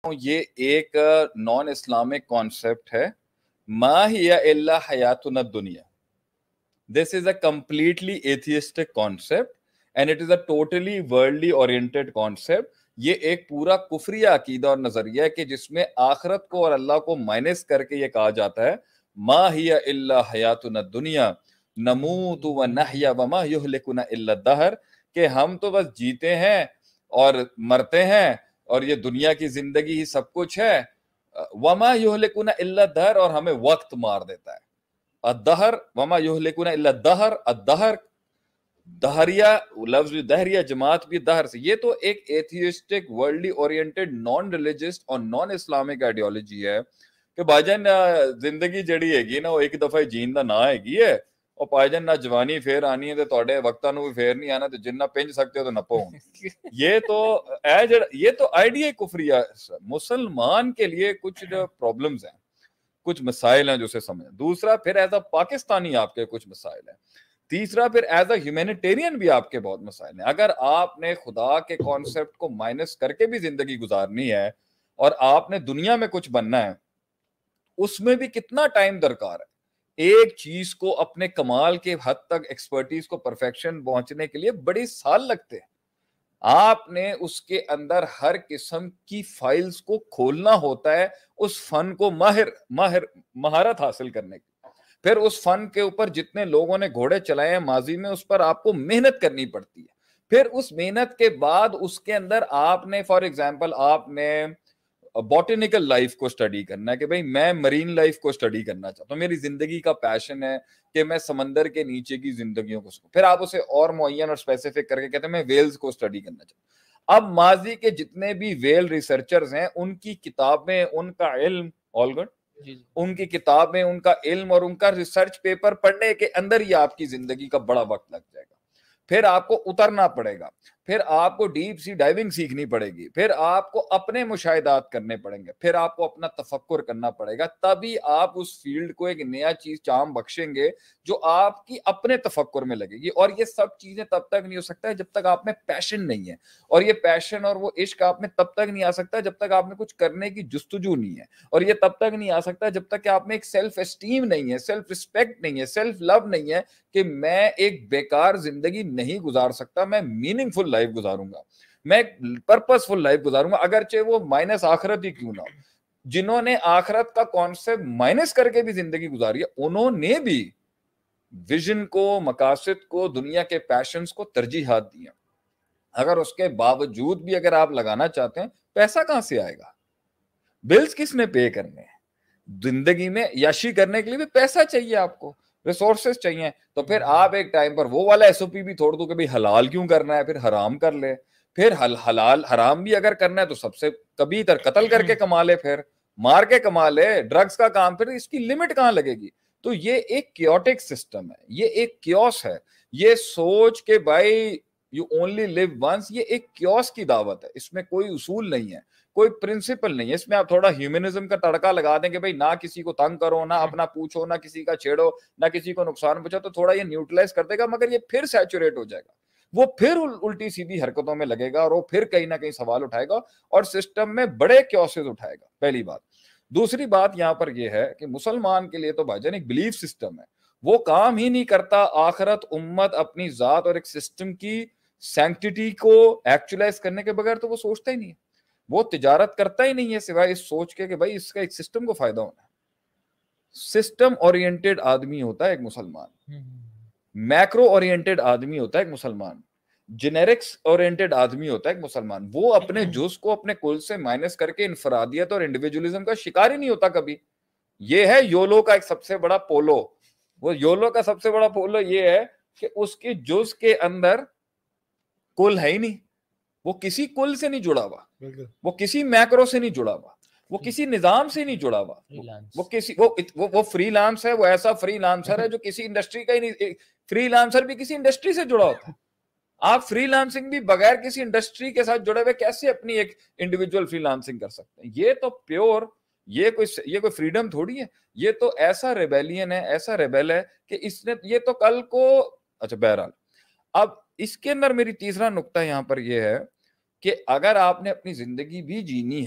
ہوں یہ ایک نان اسلامک کانسیپٹ ہے. ما ہی الا حیاتنا الدنیا. This is a completely atheistic concept and it is a totally worldly oriented concept. یہ ایک پورا کفری عقیدہ اور نظریہ ہے کہ جس میں آخرت کو اور اللہ کو مائنس کر کے یہ کہا جاتا ہے ما ہی الا حیاتنا الدنیا نموت و نحیا وما یہلکنا الا الدہر، کہ ہم تو بس جیتے ہیں اور مرتے ہیں اور یہ دنیا کی زندگی ہی سب کچھ ہے. وما یہلکنا الا الدہر، اور ہمیں وقت مار دیتا ہے. الدہر وما یہلکنا الا الدہر، الدہر دہریہ، لفظ دہریہ جماعت بھی دہر سے. یہ تو ایک atheistic worldly oriented naan religious اور نان اسلامک آئیڈیالوجی ہے کہ بھائی جان زندگی جڑی ہے نا وہ ایک دفعہ جین دا نہ ہے اور بھائی جان نہ جوانی پھر آنی ہے تے تواڈے وقتاں نوں بھی پھر نہیں آنا تے جنہ پنج سکتے ہو تو نپو. یہ تو آئیڈیا کفری ہے. مسلمان کے لیے کچھ پرابلمز ہیں، کچھ مسائل ہیں جو اسے سمجھیں. دوسرا پھر ایز اے پاکستانی آپ کے کچھ مسائل ہیں. تیسرا پھر ایز اے ہیومینیٹیرین بھی آپ کے بہت مسائل ہیں. اگر آپ نے خدا کے کانسیپٹ کو مائنس کر کے بھی زندگی گزارنی ہے اور آپ نے دنیا میں کچھ بننا ہے، اس میں بھی کتنا ٹائم درکار ہے. ایک چیز کو اپنے کمال کے حد تک ایکسپرٹیز کو پرفیکشن پہنچنے کے لیے بڑی سال لگتے ہیں. آپ نے اس کے اندر ہر قسم کی فائلز کو کھولنا ہوتا ہے اس فن کو مہارت حاصل کرنے کی. پھر اس فن کے اوپر جتنے لوگوں نے گھوڑے چلائے ہیں ماضی میں، اس پر آپ کو محنت کرنی پڑتی ہے. پھر اس محنت کے بعد اس کے اندر آپ نے فار ایگزامپل آپ نے بوٹینیکل لائف کو سٹڈی کرنا ہے کہ بھئی میں مرین لائف کو سٹڈی کرنا چاہتا ہوں، میری زندگی کا پیشن ہے کہ میں سمندر کے نیچے کی زندگیوں کو پھر آپ اسے اور معین اور اسپیسیفک کر کے کہتے ہیں میں ویلز کو سٹڈی کرنا چاہتا ہوں. اب ماضی کے جتنے بھی ویل ریسرچرز ہیں ان کی کتابیں، ان کا علم آل گڈ ان کی کتابیں، ان کا علم اور ان کا ریسرچ پیپر پڑھنے کے اندر ہی آپ کی زندگی کا بڑا وقت لگ جائے گا. پھر آپ کو اترنا پڑے گا، پھر آپ کو ڈیپ سی ڈائیونگ سیکھنی پڑے گی، پھر آپ کو اپنے مشاہدات کرنے پڑیں گے، پھر آپ کو اپنا تفکر کرنا پڑے گا. تبھی آپ اس فیلڈ کو ایک نیا چیز چام بخشیں گے جو آپ کی اپنے تفکر میں لگے گی. اور یہ سب چیزیں تب تک نہیں ہو سکتا ہے جب تک آپ میں پیشن نہیں ہے. اور یہ پیشن اور وہ عشق آپ میں تب تک نہیں آ سکتا جب تک آپ میں کچھ کرنے کی جستجو نہیں ہے. اور یہ تب تک نہیں آ سکتا جب تک کہ آپ میں ایک سیلف اسٹیم نہیں ہے، سیلف ریسپیکٹ نہیں ہے، سیلف لو نہیں ہے کہ میں ایک بیکار زندگی نہیں گزار سکتا، میں میننگ فل لائف گزاروں گا، میں پرپس فل لائف گزاروں گا، اگرچہ وہ مائنس آخرت ہی کیوں نہ ہو. جنہوں نے آخرت کا کانسیپٹ مائنس کر کے بھی زندگی گزاری ہے انہوں نے بھی ویژن کو، مقاصد کو، دنیا کے پیشنز کو ترجیحات دی ہیں. اگر اس کے باوجود بھی اگر آپ لگانا چاہتے ہیں، پیسہ کہاں سے آئے گا؟ بلز کس نے پے کرنے ہیں؟ زندگی میں یاشی کرنے کے لیے بھی پیسہ چاہیے، آپ کو ریسورسز چاہیے. تو پھر آپ ایک ٹائم پر وہ والا ایس او پی بھی چھوڑ دو کہ بھئی حلال کیوں کرنا ہے، پھر حرام کر لے. پھر حلال حرام بھی اگر کرنا ہے تو سب سے کبھی تر قتل کر کے کما لے، پھر مار کے کما لے. ڈرگز کا کام، پھر اس کی لمٹ کہاں لگے گی؟ تو یہ ایک کیوٹک سسٹم ہے، یہ ایک کیوس ہے. یہ سوچ کے بھائی یو اونلی لیو ونس، یہ ایک کیوس کی دعوت ہے. اس میں کوئی اصول نہیں ہے، کوئی پرنسپل نہیں ہے. اس میں آپ تھوڑا ہیومنزم کا تڑکا لگا دیں کہ بھئی نہ کسی کو تنگ کرو، نہ اپنا پوچھو، نہ کسی کا چھیڑو، نہ کسی کو نقصان پہنچاؤ، تو تھوڑا یہ نیوٹرلائز کر دے گا، مگر یہ پھر سیچوریٹ ہو جائے گا. وہ پھر الٹی سیدھی حرکتوں میں لگے گا اور وہ پھر کہیں نہ کہیں سوال اٹھائے گا اور سسٹم میں بڑے کیوسز اٹھائے گا. پہلی بات. دوسری بات یہاں پر یہ ہے کہ مسلمان کے لیے تو بھائی جان ایک بلیف سسٹم ہے، وہ کام ہی نہیں کرتا. آخرت، امت، اپنی ذات اور ایک سسٹم کی سینکٹیٹی کو ایکچولائز کرنے کے بغیر تو وہ سوچتا ہی نہیں ہے. وہ تجارت کرتا ہی نہیں ہے سوائے اس سوچ کے کہ بھائی اس کا ایک سسٹم کو فائدہ ہونا ہے. سسٹم اورینٹڈ آدمی ہوتا ہے ایک مسلمان، میکرو اورینٹڈ آدمی ہوتا ہے ایک مسلمان، جنیرکس اورینٹڈ آدمی ہوتا ہے ایک مسلمان. وہ اپنے جز کو اپنے کل سے مائنس کر کے انفرادیت اور انڈیویجولزم کا شکار ہی نہیں ہوتا کبھی. یہ ہے یولو کا ایک سب سے بڑا پولو. وہ یولو کا سب سے بڑا پولو یہ ہے کہ اس کی جز کے اندر کل ہے ہی نہیں، وہ کسی کل سے نہیں جڑا ہوا، وہ کسی میکرو سے نہیں جڑا ہوا، وہ کسی نظام سے نہیں جڑا ہوا، وہ فری لانس ہے. وہ ایسا فری لانسر ہے جو کسی انڈسٹری کا ہی نہیں. فری لانسر بھی کسی انڈسٹری سے جڑا ہوتا ہے. آپ فری لانسنگ بھی بغیر کسی انڈسٹری کے ساتھ جڑے ہوئے کیسے اپنی ایک انڈیویجول فری لانسنگ کر سکتے ہیں؟ یہ تو پیور، یہ کوئی فریڈم تھوڑی ہے. یہ تو ایسا ریبیلین ہے، ایسا ریبیل ہے کہ اس نے یہ تو کل کو اچھا. بہرحال اب اس کے اندر میری تیسرا نقطہ یہاں پر یہ ہے کہ اگر آپ نے اپنی زندگی بھی جینی ہے